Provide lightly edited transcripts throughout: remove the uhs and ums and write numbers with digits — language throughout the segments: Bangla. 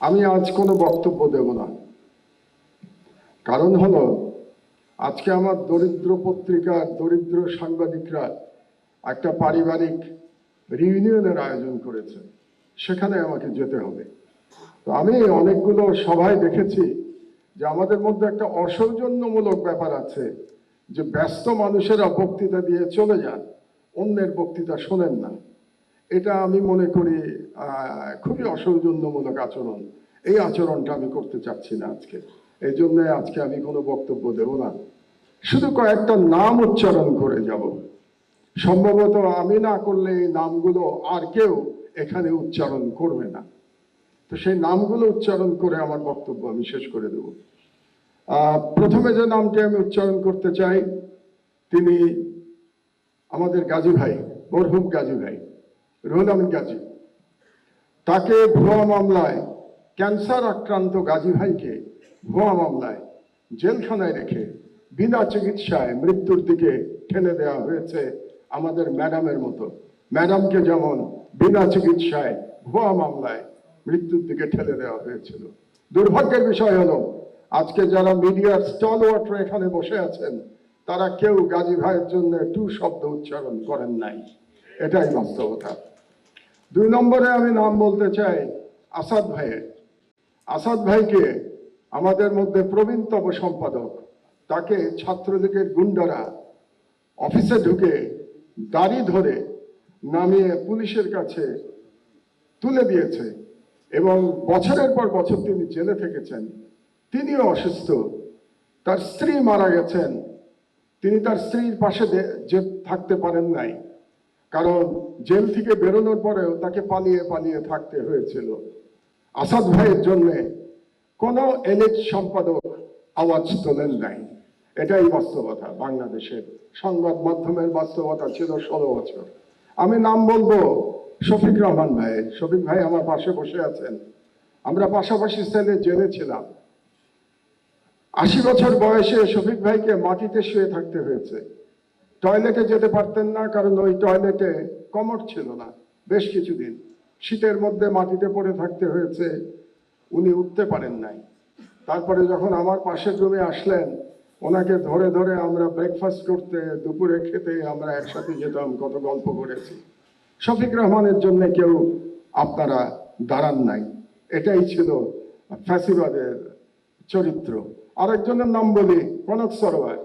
আমি আজ কোনো বক্তব্য দেব না। কারণ হলো, আজকে আমার দরিদ্র পত্রিকার দরিদ্র সাংবাদিকরা একটা পারিবারিক রিউনিয়নের আয়োজন করেছে, সেখানে আমাকে যেতে হবে। তো আমি অনেকগুলো সভায় দেখেছি যে আমাদের মধ্যে একটা অসৌজন্যমূলক ব্যাপার আছে, যে ব্যস্ত মানুষেরা বক্তৃতা দিয়ে চলে যান, অন্যের বক্তৃতা শোনেন না। এটা আমি মনে করি খুবই অসৌজন্যমূলক আচরণ। এই আচরণটা আমি করতে চাচ্ছি না আজকে। এই জন্য আজকে আমি কোনো বক্তব্য দেব না, শুধু কয়েকটা নাম উচ্চারণ করে যাব। সম্ভবত আমি না করলে এই নামগুলো আর কেউ এখানে উচ্চারণ করবে না। তো সেই নামগুলো উচ্চারণ করে আমার বক্তব্য আমি শেষ করে দেব। প্রথমে যে নামটি আমি উচ্চারণ করতে চাই, তিনি আমাদের গাজী ভাই, মরহুম গাজী ভাই রুহুল আমিন গাজী। তাকে ভুয়া মামলায়, ক্যান্সার আক্রান্ত গাজী ভাইকে ভুয়া মামলায় জেলখানায় রেখে বিনা চিকিৎসায় মৃত্যুর দিকে ঠেলে দেওয়া হয়েছে। আমাদের ম্যাডামের মতো, ম্যাডামকে যেমন বিনা চিকিৎসায় ভুয়া মামলায় মৃত্যুর দিকে ঠেলে দেওয়া হয়েছিল। দুর্ভাগ্যের বিষয় হলো, আজকে যারা মিডিয়ার স্টলওয়ার্টার এখানে বসে আছেন, তারা কেউ গাজী ভাইয়ের জন্য টু শব্দ উচ্চারণ করেন নাই। এটাই বাস্তবতা। 2 নম্বরে আমি নাম বলতে চাই আসাদ ভাইয়ের। আসাদ ভাইকে আমাদের মধ্যে প্রবীণতম সম্পাদক, তাকে ছাত্রলীগের গুন্ডারা অফিসে ঢুকে দাড়ি ধরে নামিয়ে পুলিশের কাছে তুলে দিয়েছে এবং বছরের পর বছর তিনি জেলে থেকেছেন। তিনিও অসুস্থ, তার স্ত্রী মারা গেছেন, তিনি তার স্ত্রীর পাশে যে থাকতে পারেন নাই, কারণ জেল থেকে বেরোনোর পরেও তাকে পালিয়ে পালিয়ে থাকতে হয়েছিল। আসাদ ভাইয়ের জন্য কোনো এলিট সম্পাদক আওয়াজ তোলেন নাই। এটাই বাস্তবতা। বাংলাদেশের সংবাদ মাধ্যমের বাস্তবতা ছিল 16 বছর। আমি নাম বলবো শফিক রহমান ভাইয়ের। শফিক ভাই আমার পাশে বসে আছেন, আমরা পাশাপাশি সেলে জেলে ছিলাম। 80 বছর বয়সে শফিক ভাইকে মাটিতে শুয়ে থাকতে হয়েছে। টয়লেটে যেতে পারতেন না, কারণ ওই টয়লেটে কমোড ছিল না। বেশ কিছুদিন শীতের মধ্যে মাটিতে পড়ে থাকতে হয়েছে, উনি উঠতে পারেন নাই। তারপরে যখন আমার পাশের রুমে আসলেন, ওনাকে ধরে ধরে আমরা ব্রেকফাস্ট করতে, দুপুরে খেতে আমরা একসাথে যেতাম, কত গল্প করেছি। শফিক রহমানের জন্য কেউ আপনারা দাঁড়ান নাই। এটাই ছিল ফ্যাসিবাদের চরিত্র। আরেকজনের নাম বলি কনক সরোয়ার।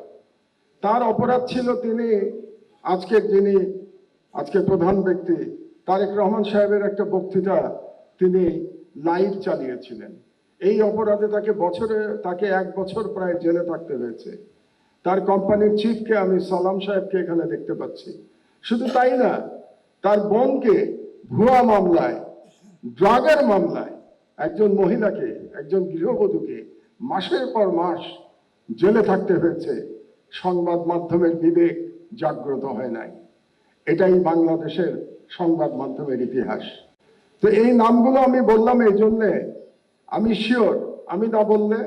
তার অপরাধ ছিল, তিনি যিনি আজকে প্রধান ব্যক্তি তারেক রহমান সাহেবের একটা বক্তৃতা তিনি লাইভ চালিয়েছিলেন। এই অপরাধে তাকে 1 বছর প্রায় জেলে থাকতে হয়েছে। তার কোম্পানির চিফকে, আমি সালাম সাহেবকে এখানে দেখতে পাচ্ছি। শুধু তাই না, তার বোনকে ভুয়া মামলায়, ড্রাগের মামলায় একজন মহিলাকে, একজন গৃহবধূকে মাসের পর মাস জেলে থাকতে হয়েছে। সংবাদ মাধ্যমের বিবেক জাগ্রত হয় নাই। এটাই বাংলাদেশের সংবাদ মাধ্যমের ইতিহাস। তো এই নামগুলো আমি বললাম এই জন্যে, আমি শিওর আমি না বললে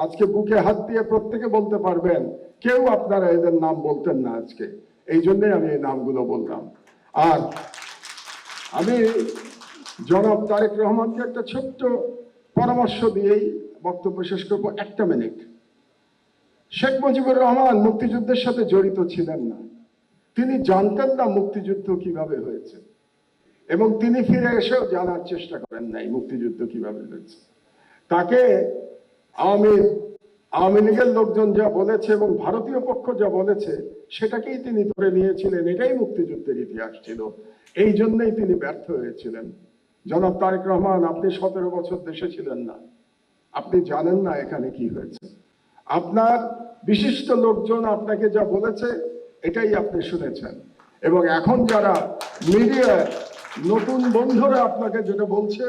আজকে বুকে হাত দিয়ে প্রত্যেকে বলতে পারবেন, কেউ আপনারা এদের নাম বলতেন না আজকে। এই জন্যই আমি এই নামগুলো বললাম। আর আমি জনাব তারেক রহমানকে একটা ছোট্ট পরামর্শ দিয়েই বক্তব্য শেষ করবো, 1 মিনিট। শেখ মুজিবুর রহমান মুক্তিযুদ্ধের সাথে জড়িত ছিলেন না, তিনি জানতেন না মুক্তিযুদ্ধ কিভাবে হয়েছে, এবং তিনি ফিরে এসেও জানার চেষ্টা করেন নাই মুক্তিযুদ্ধ কিভাবে হয়েছে। তাকে আওয়ামী লীগের লোকজন যা বলেছে এবং ভারতীয় পক্ষ যা বলেছে, সেটাকেই তিনি ধরে নিয়েছিলেন। এটাই মুক্তিযুদ্ধের ইতিহাস ছিল। এই জন্যই তিনি ব্যর্থ হয়েছিলেন। জনাব তারেক রহমান, আপনি 17 বছর দেশে ছিলেন না, আপনি জানেন না এখানে কি হয়েছে। আপনার বিশিষ্ট লোকজন আপনাকে যা বলেছে, এটাই আপনি শুনেছেন, এবং এখন যারা মিডিয়ায় নতুন বন্ধুরা আপনাকে যেটা বলছে,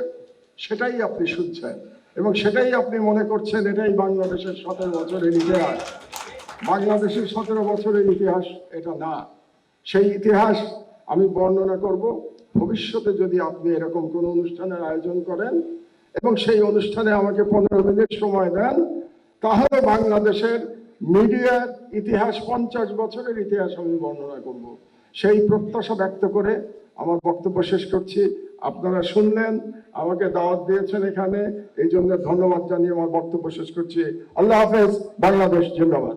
সেটাই আপনি শুনছেন, এবং সেটাই আপনি মনে করছেন এটাই বাংলাদেশের 17 বছরের ইতিহাস। বাংলাদেশের 17 বছরের ইতিহাস এটা না। সেই ইতিহাস আমি বর্ণনা করব ভবিষ্যতে, যদি আপনি এরকম কোনো অনুষ্ঠানের আয়োজন করেন এবং সেই অনুষ্ঠানে আমাকে 15 মিনিট সময় দেন, তাহলে বাংলাদেশের মিডিয়ার ইতিহাস, 50 বছরের ইতিহাস আমি বর্ণনা করব। সেই প্রত্যাশা ব্যক্ত করে আমার বক্তব্য শেষ করছি। আপনারা শুনলেন, আমাকে দাওয়াত দিয়েছেন এখানে, এই জন্য ধন্যবাদ জানিয়ে আমার বক্তব্য শেষ করছি। আল্লাহ হাফেজ। বাংলাদেশ জিন্দাবাদ।